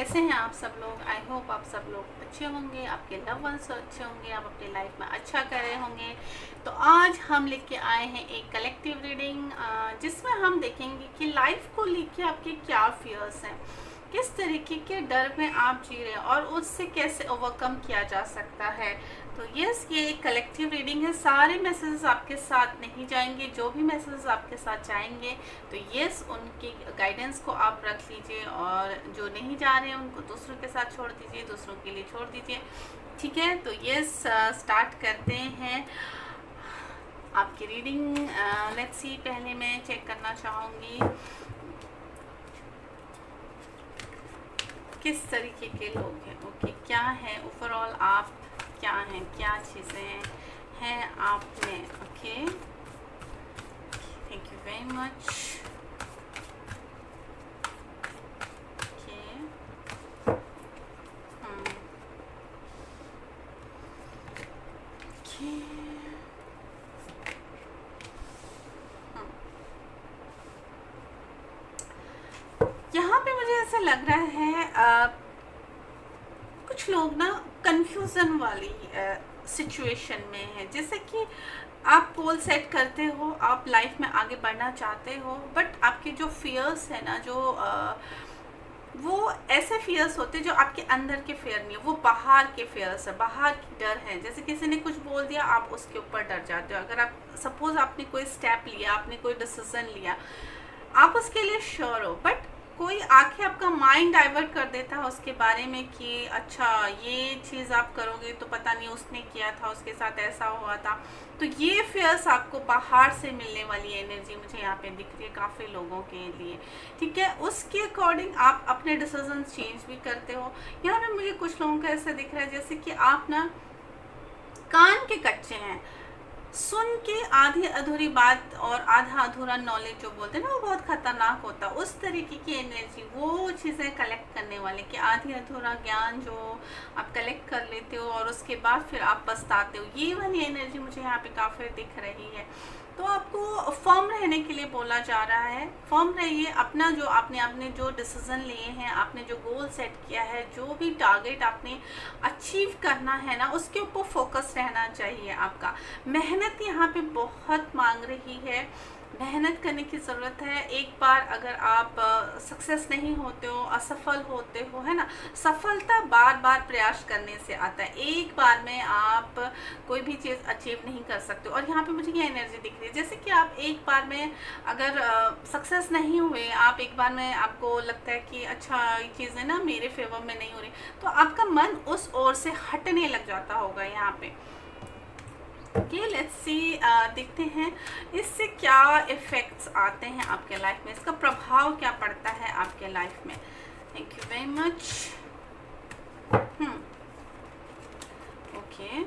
कैसे हैं आप सब लोग। आई होप आप सब लोग अच्छे होंगे, आपके लव वंस अच्छे होंगे, आप अपनी लाइफ में अच्छा कर रहे होंगे। तो आज हम लेके आए हैं एक कलेक्टिव रीडिंग जिसमें हम देखेंगे कि लाइफ को लेके आपके क्या फियर्स हैं, किस तरीके के डर में आप जी रहे हैं और उससे कैसे ओवरकम किया जा सकता है। तो यस, ये एक कलेक्टिव रीडिंग है। सारे मैसेजेस आपके साथ नहीं जाएंगे, जो भी मैसेजेस आपके साथ जाएंगे तो यस, उनकी गाइडेंस को आप रख लीजिए और जो नहीं जा रहे हैं उनको दूसरों के साथ छोड़ दीजिए, दूसरों के लिए छोड़ दीजिए। ठीक है, तो यस स्टार्ट करते हैं आपकी रीडिंग। लेट्स सी, पहले मैं चेक करना चाहूँगी किस तरीके के लोग हैं। ओके, क्या है ओवरऑल, आप क्या हैं, क्या चीज़ें हैं आप में। Okay, thank you very much. Okay, okay, यहाँ पे मुझे ऐसा लग रहा है कुछ लोग ना कंफ्यूजन वाली सिचुएशन में है। जैसे कि आप गोल सेट करते हो, आप लाइफ में आगे बढ़ना चाहते हो, बट आपके जो फियर्स है ना, जो वो ऐसे फियर्स होते हैं जो आपके अंदर के फियर नहीं है, वो बाहर के फियर्स है, बाहर की डर है। जैसे किसी ने कुछ बोल दिया, आप उसके ऊपर डर जाते हो। अगर आप सपोज आपने कोई स्टेप लिया, आपने कोई डिसीजन लिया, आप उसके लिए श्योर हो, बट कोई आके आपका माइंड डाइवर्ट कर देता है उसके बारे में कि अच्छा ये चीज़ आप करोगे तो पता नहीं उसने किया था, उसके साथ ऐसा हुआ था। तो ये फियर्स आपको बाहर से मिलने वाली एनर्जी मुझे यहाँ पे दिख रही है काफ़ी लोगों के लिए। ठीक है, उसके अकॉर्डिंग आप अपने डिसीजन चेंज भी करते हो। यहाँ पे मुझे कुछ लोगों का ऐसा दिख रहा है जैसे कि आप ना कान के कच्चे हैं, सुन के आधी अधूरी बात और आधा अधूरा नॉलेज जो बोलते हैं ना, वो बहुत खतरनाक होता है। उस तरीके की एनर्जी, वो चीज़ें कलेक्ट करने वाले कि आधी अधूरा ज्ञान जो आप कलेक्ट कर लेते हो और उसके बाद फिर आप पछताते हो, ये वाली एनर्जी मुझे यहाँ पे काफ़ी दिख रही है। तो आपको फर्म रहने के लिए बोला जा रहा है, फर्म रहिए। अपना जो आपने जो डिसीजन लिए हैं, आपने जो गोल सेट किया है, जो भी टारगेट आपने अचीव करना है ना, उसके ऊपर फोकस रहना चाहिए आपका। मेहनत यहाँ पे बहुत मांग रही है, मेहनत करने की ज़रूरत है। एक बार अगर आप सक्सेस नहीं होते हो, असफल होते हो, है ना, सफलता बार बार प्रयास करने से आता है। एक बार में आप कोई भी चीज़ अचीव नहीं कर सकते। और यहाँ पे मुझे ये एनर्जी दिख रही है जैसे कि आप एक बार में अगर सक्सेस नहीं हुए, आप एक बार में आपको लगता है कि अच्छा ये चीज़ें ना मेरे फेवर में नहीं हो रही, तो आपका मन उस ओर से हटने लग जाता होगा यहाँ पे। ओके, लेट्स सी, देखते हैं इससे क्या इफ़ेक्ट्स आते हैं आपके लाइफ में, इसका प्रभाव क्या पड़ता है आपके लाइफ में। Thank you very much. Okay,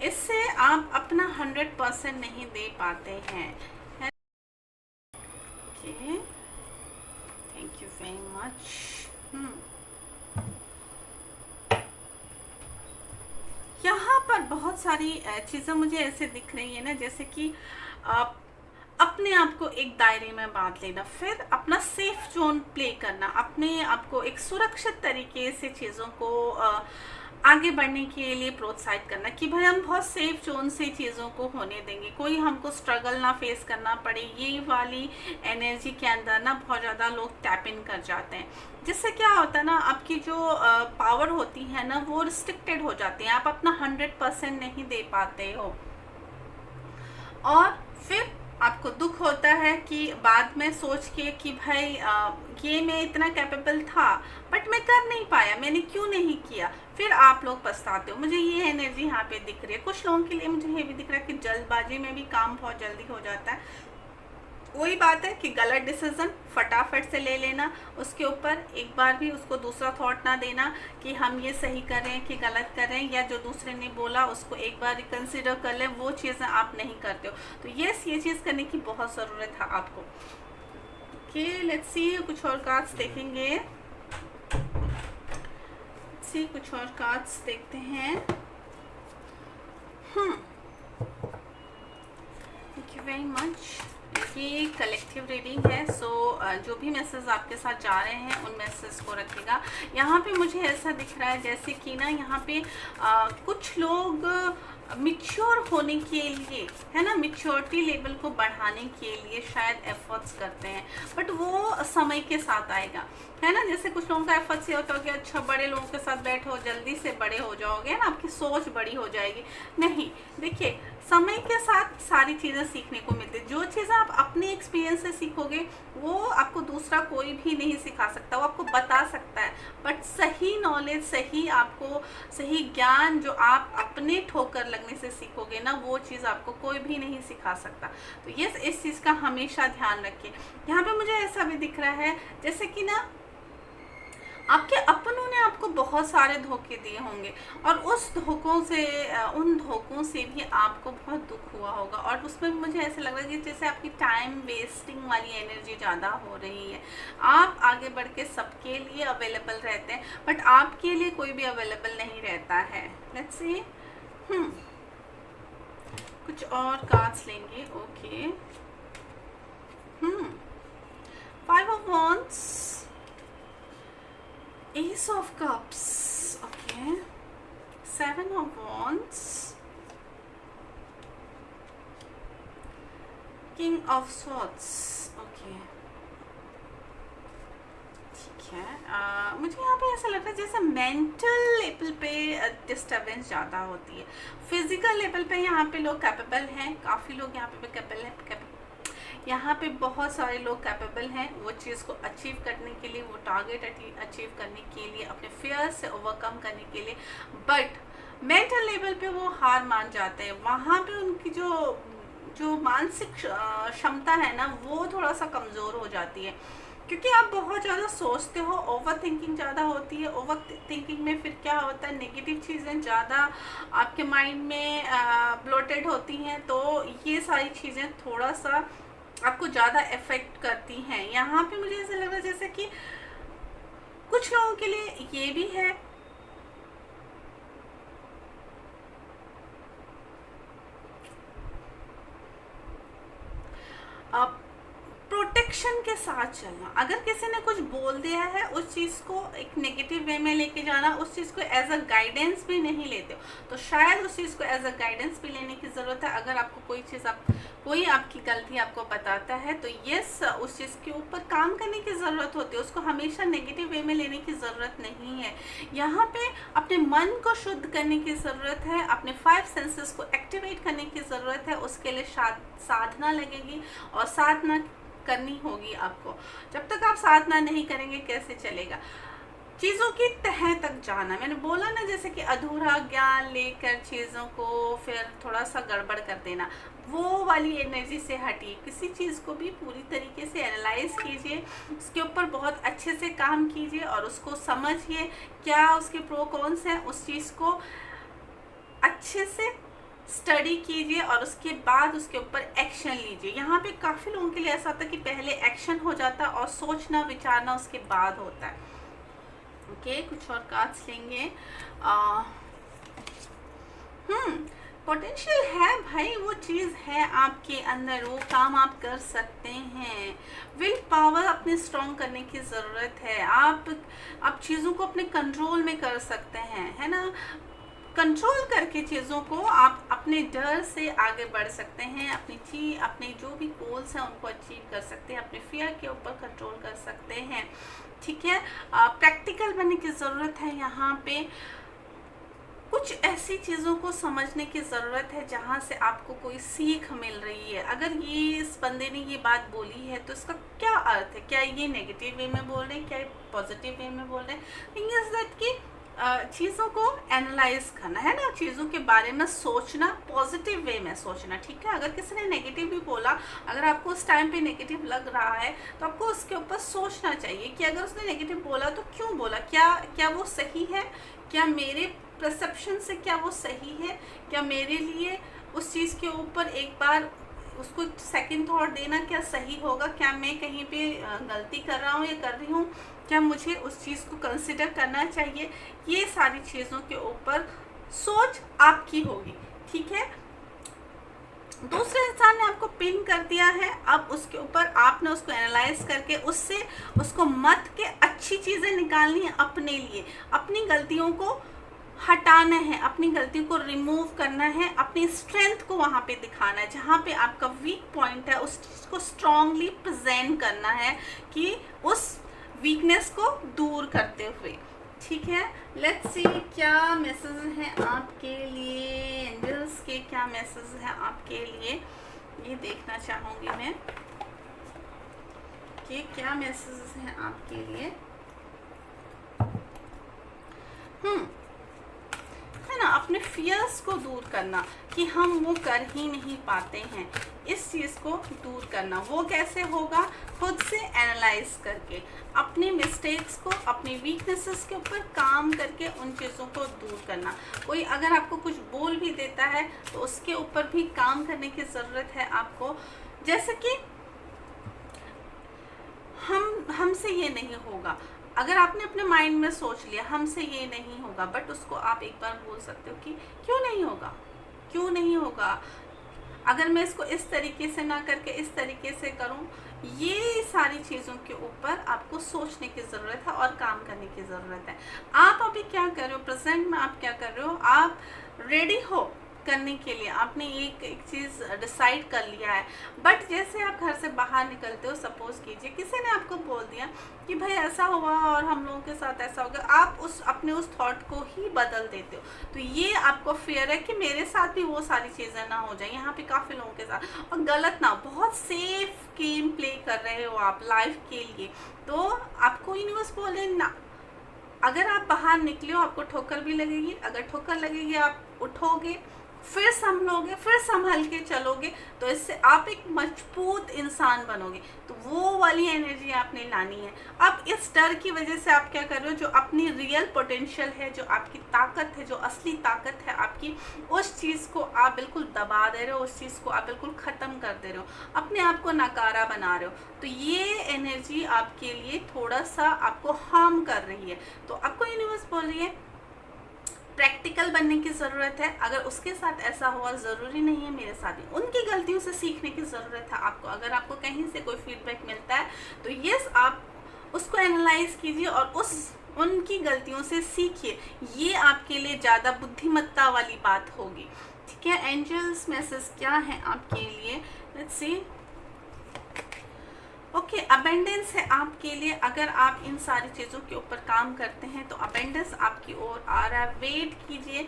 इससे आप अपना 100% नहीं दे पाते हैं। Okay, thank you very much. यहाँ पर बहुत सारी चीज़ें मुझे ऐसे दिख रही है ना, जैसे कि आप अपने आप को एक दायरे में बांध लेना, फिर अपना सेफ जोन प्ले करना, अपने आप को एक सुरक्षित तरीके से चीज़ों को आगे बढ़ने के लिए प्रोत्साहित करना कि भाई हम बहुत सेफ जोन से चीज़ों को होने देंगे, कोई हमको स्ट्रगल ना फेस करना पड़े। ये वाली एनर्जी के अंदर ना बहुत ज़्यादा लोग टैप इन कर जाते हैं, जिससे क्या होता है ना, आपकी जो पावर होती है ना, वो रिस्ट्रिक्टेड हो जाती है, आप अपना 100% नहीं दे पाते हो। और फिर आपको दुख होता है कि बाद में सोच के कि भाई ये मैं इतना कैपेबल था बट मैं कर नहीं पाया, मैंने क्यों नहीं किया, फिर आप लोग पछताते हो। मुझे ये एनर्जी यहाँ पे दिख रही है। कुछ लोगों के लिए मुझे ये भी दिख रहा है कि जल्दबाजी में भी काम बहुत जल्दी हो जाता है। वही बात है कि गलत डिसीजन फटाफट से ले लेना, उसके ऊपर एक बार भी उसको दूसरा थॉट ना देना कि हम ये सही कर रहे हैं कि गलत कर रहे हैं, या जो दूसरे ने बोला उसको एक बार रिकंसिडर कर लें, वो चीज़ें आप नहीं करते हो। तो यस, ये चीज़ करने की बहुत ज़रूरत है आपको। ओके, लेट्स सी, कुछ और कार्ड्स देखेंगे। सी, कुछ और कार्ड्स देखते हैं। Thank you very much. ये कलेक्टिव रीडिंग है, सो जो भी मैसेज आपके साथ जा रहे हैं उन मैसेज को रखिएगा। यहाँ पे मुझे ऐसा दिख रहा है जैसे कि ना यहाँ पे कुछ लोग मिच्योर होने के लिए, है ना, मिच्योरिटी लेवल को बढ़ाने के लिए शायद एफर्ट्स करते हैं, बट वो समय के साथ आएगा, है ना। जैसे कुछ लोगों का एफर्ट्स ये होता है कि अच्छा बड़े लोगों के साथ बैठो, जल्दी से बड़े हो जाओगे ना, आपकी सोच बड़ी हो जाएगी। नहीं, देखिए समय के साथ सारी चीज़ें सीखने को मिलती है। जो चीज़ें आप अपने एक्सपीरियंस से सीखोगे वो आपको दूसरा कोई भी नहीं सिखा सकता, वो आपको बता सकता है, बट सही नॉलेज, सही आपको सही ज्ञान जो आप अपने ठोकर लगने से सीखोगे ना, वो चीज़ आपको कोई भी नहीं सिखा सकता। तो ये इस चीज़ का हमेशा ध्यान रखिए। यहाँ पे मुझे ऐसा भी दिख रहा है जैसे कि ना आपके अपनों ने आपको बहुत सारे धोखे दिए होंगे, और उस धोखों से उन धोखों से भी आपको बहुत दुख हुआ होगा, और उसमें मुझे ऐसा लग रहा है कि जैसे आपकी टाइम वेस्टिंग वाली एनर्जी ज़्यादा हो रही है। आप आगे बढ़ के सबके लिए अवेलेबल रहते हैं, बट आपके लिए कोई भी अवेलेबल नहीं रहता है। लेट्स सी, कुछ और कार्ड्स लेंगे। Okay, 5 of Wands, Ace of Cups, okay, 7 of Wands, King of Swords, okay, ठीक है। मुझे यहाँ पे ऐसा लग रहा है जैसे मेंटल लेवल पे डिस्टर्बेंस ज़्यादा होती है। फिजिकल लेवल पे यहाँ पे लोग कैपेबल हैं, काफ़ी लोग यहाँ पे कैपेबल हैं, यहाँ पे बहुत सारे लोग कैपेबल हैं वो चीज़ को अचीव करने के लिए, वो टारगेट अचीव करने के लिए, अपने फियर से ओवरकम करने के लिए, बट मेंटल लेवल पे वो हार मान जाते हैं। वहाँ पे उनकी जो मानसिक क्षमता है ना, वो थोड़ा सा कमज़ोर हो जाती है, क्योंकि आप बहुत ज़्यादा सोचते हो, ओवर थिंकिंग ज़्यादा होती है। ओवर थिंकिंग में फिर क्या होता है, नेगेटिव चीज़ें ज़्यादा आपके माइंड में ब्लोटेड होती हैं, तो ये सारी चीज़ें थोड़ा सा आपको ज़्यादा इफेक्ट करती हैं। यहाँ पे मुझे ऐसा लग रहा है जैसे कि कुछ लोगों के लिए ये भी है, अब प्रोटेक्शन के साथ चलना। अगर किसी ने कुछ बोल दिया है, उस चीज़ को एक नेगेटिव वे में लेके जाना, उस चीज़ को एज अ गाइडेंस भी नहीं लेते हो, तो शायद उस चीज़ को एज अ गाइडेंस भी लेने की ज़रूरत है। अगर आपको कोई चीज़ कोई आपकी गलती आपको बताता है, तो यस, उस चीज़ के ऊपर काम करने की ज़रूरत होती है, उसको हमेशा नेगेटिव वे में लेने की ज़रूरत नहीं है। यहाँ पे अपने मन को शुद्ध करने की ज़रूरत है, अपने 5 सेंसेस को एक्टिवेट करने की ज़रूरत है। उसके लिए साधना लगेगी और साधना करनी होगी आपको। जब तक आप साधना नहीं करेंगे कैसे चलेगा। चीज़ों की तह तक जाना, मैंने बोला ना, जैसे कि अधूरा ज्ञान लेकर चीज़ों को फिर थोड़ा सा गड़बड़ कर देना, वो वाली एनर्जी से हटिए। किसी चीज़ को भी पूरी तरीके से एनालाइज कीजिए, उसके ऊपर बहुत अच्छे से काम कीजिए और उसको समझिए क्या उसके प्रो कॉन्स हैं। उस चीज़ को अच्छे से स्टडी कीजिए और उसके बाद उसके ऊपर एक्शन लीजिए। यहाँ पे काफ़ी लोगों के लिए ऐसा होता है कि पहले एक्शन हो जाता है और सोचना विचारना उसके बाद होता है। ओके, कुछ और कार्ड्स लेंगे। पोटेंशियल है भाई, वो चीज़ है आपके अंदर, वो काम आप कर सकते हैं। विल पावर अपने स्ट्रॉन्ग करने की ज़रूरत है। आप चीज़ों को अपने कंट्रोल में कर सकते हैं, है ना। कंट्रोल करके चीज़ों को आप अपने डर से आगे बढ़ सकते हैं, अपने जो भी गोल्स हैं उनको अचीव कर सकते हैं, अपने फियर के ऊपर कंट्रोल कर सकते हैं, ठीक है। प्रैक्टिकल बनने की ज़रूरत है। यहाँ पे कुछ ऐसी चीज़ों को समझने की ज़रूरत है जहाँ से आपको कोई सीख मिल रही है। अगर इस बंदे ने ये बात बोली है तो इसका क्या अर्थ है, क्या ये नेगेटिव वे में बोल रहे हैं, क्या पॉजिटिव वे में बोल रहे हैं। थिंग इज दैट कि चीज़ों को एनालाइज करना, है ना, चीज़ों के बारे में सोचना, पॉजिटिव वे में सोचना, ठीक है। अगर किसी ने नेगेटिव भी बोला, अगर आपको उस टाइम पे नेगेटिव लग रहा है तो आपको उसके ऊपर सोचना चाहिए कि अगर उसने नेगेटिव बोला तो क्यों बोला, क्या वो सही है, क्या मेरे परसेप्शन से क्या वो सही है, क्या मेरे लिए उस चीज़ के ऊपर एक बार उसको सेकंड थॉट देना क्या सही होगा, क्या मैं कहीं पे गलती कर रहा हूँ या कर रही हूँ, क्या मुझे उस चीज़ को कंसिडर करना चाहिए। ये सारी चीज़ों के ऊपर सोच आपकी होगी, ठीक है। दूसरे इंसान ने आपको पिन कर दिया है, अब उसके ऊपर आपने उसको एनालाइज करके उससे उसको मत के अच्छी चीज़ें निकालनी है अपने लिए, अपनी गलतियों को हटाना है, अपनी गलतियों को रिमूव करना है, अपनी स्ट्रेंथ को वहाँ पे दिखाना है, जहाँ पे आपका वीक पॉइंट है उस चीज़ को स्ट्रांगली प्रेजेंट करना है कि उस वीकनेस को दूर करते हुए। ठीक है, लेट्स सी क्या मैसेज हैं आपके लिए, एंजल्स के क्या मैसेज हैं आपके लिए, ये देखना चाहूँगी मैं कि क्या मैसेज हैं आपके लिए। है ना, अपने फियर्स को दूर करना कि हम वो कर ही नहीं पाते हैं, इस चीज़ को दूर करना। वो कैसे होगा? खुद से एनालाइज करके, अपनी मिस्टेक्स को, अपनी वीकनेसेस के ऊपर काम करके उन चीज़ों को दूर करना। कोई अगर आपको कुछ बोल भी देता है तो उसके ऊपर भी काम करने की ज़रूरत है आपको। जैसे कि हमसे ये नहीं होगा, अगर आपने अपने माइंड में सोच लिया हमसे ये नहीं होगा, बट उसको आप एक बार बोल सकते हो कि क्यों नहीं होगा, क्यों नहीं होगा, अगर मैं इसको इस तरीके से ना करके इस तरीके से करूं। ये सारी चीज़ों के ऊपर आपको सोचने की ज़रूरत है और काम करने की ज़रूरत है। आप अभी क्या कर रहे हो, प्रेजेंट में आप क्या कर रहे हो, आप रेडी हो करने के लिए, आपने एक चीज़ डिसाइड कर लिया है, बट जैसे आप घर से बाहर निकलते हो, सपोज कीजिए किसी ने आपको बोल दिया कि भाई ऐसा हुआ और हम लोगों के साथ ऐसा होगा, आप अपने उस थॉट को ही बदल देते हो। तो ये आपको फियर है कि मेरे साथ भी वो सारी चीज़ें ना हो जाए, यहाँ पे काफ़ी लोगों के साथ, और गलत ना, बहुत सेफ गेम प्ले कर रहे हो आप लाइफ के लिए। तो आपको यूनिवर्स बोले ना, अगर आप बाहर निकले हो आपको ठोकर भी लगेगी, अगर ठोकर लगेगी आप उठोगे, फिर संभलोगे, फिर संभल के चलोगे, तो इससे आप एक मजबूत इंसान बनोगे। तो वो वाली एनर्जी आपने लानी है। अब इस डर की वजह से आप क्या कर रहे हो, जो अपनी रियल पोटेंशियल है, जो आपकी ताकत है, जो असली ताकत है आपकी, उस चीज़ को आप बिल्कुल दबा दे रहे हो, उस चीज़ को आप बिल्कुल ख़त्म कर दे रहे हो, अपने आप को नकारा बना रहे हो। तो ये एनर्जी आपके लिए थोड़ा सा आपको हार्म कर रही है। तो आपको यूनिवर्स बोल रही है प्रैक्टिकल बनने की ज़रूरत है। अगर उसके साथ ऐसा हुआ, ज़रूरी नहीं है मेरे साथ भी, उनकी गलतियों से सीखने की ज़रूरत है आपको। अगर आपको कहीं से कोई फीडबैक मिलता है तो यस, आप उसको एनालाइज कीजिए और उनकी गलतियों से सीखिए। ये आपके लिए ज़्यादा बुद्धिमत्ता वाली बात होगी। ठीक है, एंजल्स मैसेज क्या है आपके लिए, लेट्स सी। ओके, अबेंडेंस है आपके लिए। अगर आप इन सारी चीज़ों के ऊपर काम करते हैं तो अबेंडेंस आपकी ओर आ रहा है। वेट कीजिए,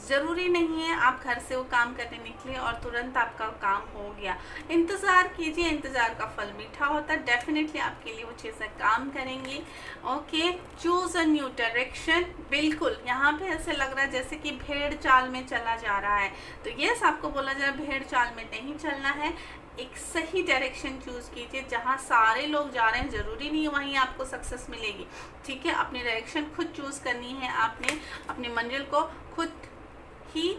ज़रूरी नहीं है आप घर से वो काम करने निकले और तुरंत आपका काम हो गया। इंतज़ार कीजिए, इंतज़ार का फल मीठा होता है। डेफिनेटली आपके लिए वो चीज़ें काम करेंगी। Okay, choose a new direction. बिल्कुल, यहाँ पे ऐसे लग रहा है जैसे कि भेड़ चाल में चला जा रहा है। तो यस, आपको बोला जा रहा है भेड़ चाल में नहीं चलना है, एक सही डायरेक्शन चूज़ कीजिए। जहाँ सारे लोग जा रहे हैं, ज़रूरी नहीं है वहीं आपको सक्सेस मिलेगी। ठीक है, अपनी डायरेक्शन खुद चूज़ करनी है, आपने अपनी मंजिल को खुद ही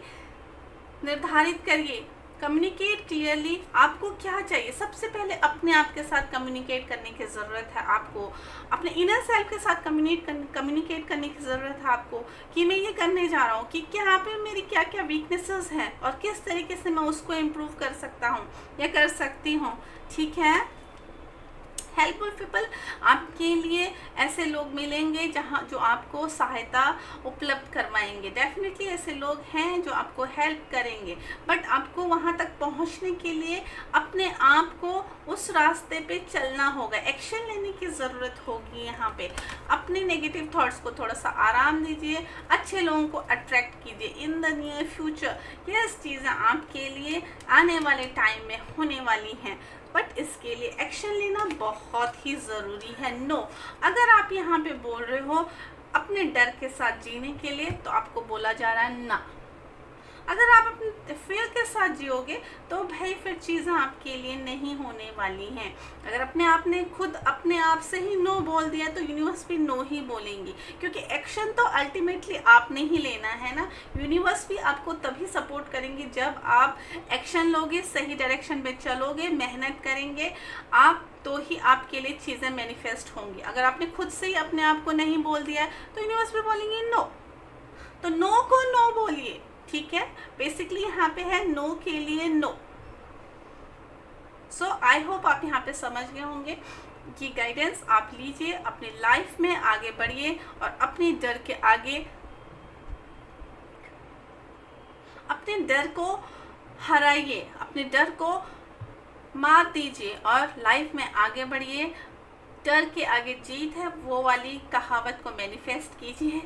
निर्धारित करिए। कम्युनिकेट क्लियरली, आपको क्या चाहिए। सबसे पहले अपने आप के साथ कम्युनिकेट करने की ज़रूरत है आपको, अपने इनर सेल्फ के साथ कम्युनिकेट करने की ज़रूरत है आपको कि मैं ये करने जा रहा हूँ, कि यहाँ पे मेरी क्या क्या वीकनेसेस हैं और किस तरीके से मैं उसको इम्प्रूव कर सकता हूँ या कर सकती हूँ। ठीक है, हेल्पफुल पीपल, आपके लिए ऐसे लोग मिलेंगे जो आपको सहायता उपलब्ध करवाएंगे। डेफिनेटली ऐसे लोग हैं जो आपको हेल्प करेंगे, बट आपको वहाँ तक पहुँचने के लिए अपने आप को उस रास्ते पे चलना होगा, एक्शन लेने की ज़रूरत होगी। यहाँ पे अपने नेगेटिव थॉट्स को थोड़ा सा आराम दीजिए, अच्छे लोगों को अट्रैक्ट कीजिए। इन द नियर फ्यूचर ये चीज़ें आपके लिए आने वाले टाइम में होने वाली हैं, बट इसके लिए एक्शन लेना बहुत ही ज़रूरी है। नो, अगर आप यहाँ पे बोल रहे हो अपने डर के साथ जीने के लिए, तो आपको बोला जा रहा है ना। अगर आप अपने फेयर के साथ जियोगे तो भाई फिर चीज़ें आपके लिए नहीं होने वाली हैं। अगर आपने खुद अपने आप से ही नो बोल दिया तो यूनिवर्स भी नो ही बोलेंगी, क्योंकि एक्शन तो अल्टीमेटली आपने ही लेना है ना। यूनिवर्स भी आपको तभी सपोर्ट करेंगी जब आप एक्शन लोगे, सही डायरेक्शन में चलोगे, मेहनत करेंगे आप, तो ही आपके लिए चीज़ें मैनिफेस्ट होंगी। अगर आपने खुद से ही अपने आप को नहीं बोल दिया है तो यूनिवर्स भी बोलेंगे नो। तो नो को नो बोलिए। ठीक है, बेसिकली यहाँ पे है नो के लिए नो। सो आई होप आप यहाँ पे समझ गए होंगे कि गाइडेंस आप लीजिए, अपनी लाइफ में आगे बढ़िए और अपने डर के आगे, अपने डर को हराइए, अपने डर को मार दीजिए और लाइफ में आगे बढ़िए। डर के आगे जीत है, वो वाली कहावत को मैनिफेस्ट कीजिए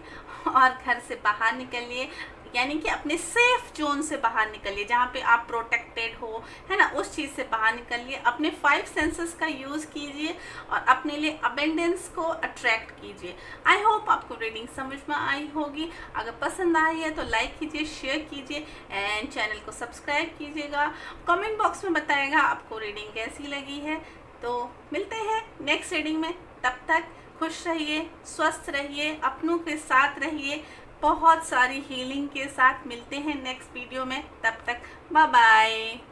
और घर से बाहर निकलिए, यानी कि अपने सेफ जोन से बाहर निकलिए, जहाँ पे आप प्रोटेक्टेड हो, है ना, उस चीज़ से बाहर निकलिए। अपने 5 सेंसेस का यूज़ कीजिए और अपने लिए अबेंडेंस को अट्रैक्ट कीजिए। आई होप आपको रीडिंग समझ में आई होगी। अगर पसंद आई है तो लाइक कीजिए, शेयर कीजिए एंड चैनल को सब्सक्राइब कीजिएगा। कमेंट बॉक्स में बताइएगा आपको रीडिंग कैसी लगी है। तो मिलते हैं नेक्स्ट रीडिंग में, तब तक खुश रहिए, स्वस्थ रहिए, अपनों के साथ रहिए, बहुत सारी हीलिंग के साथ मिलते हैं नेक्स्ट वीडियो में। तब तक बाय बाय।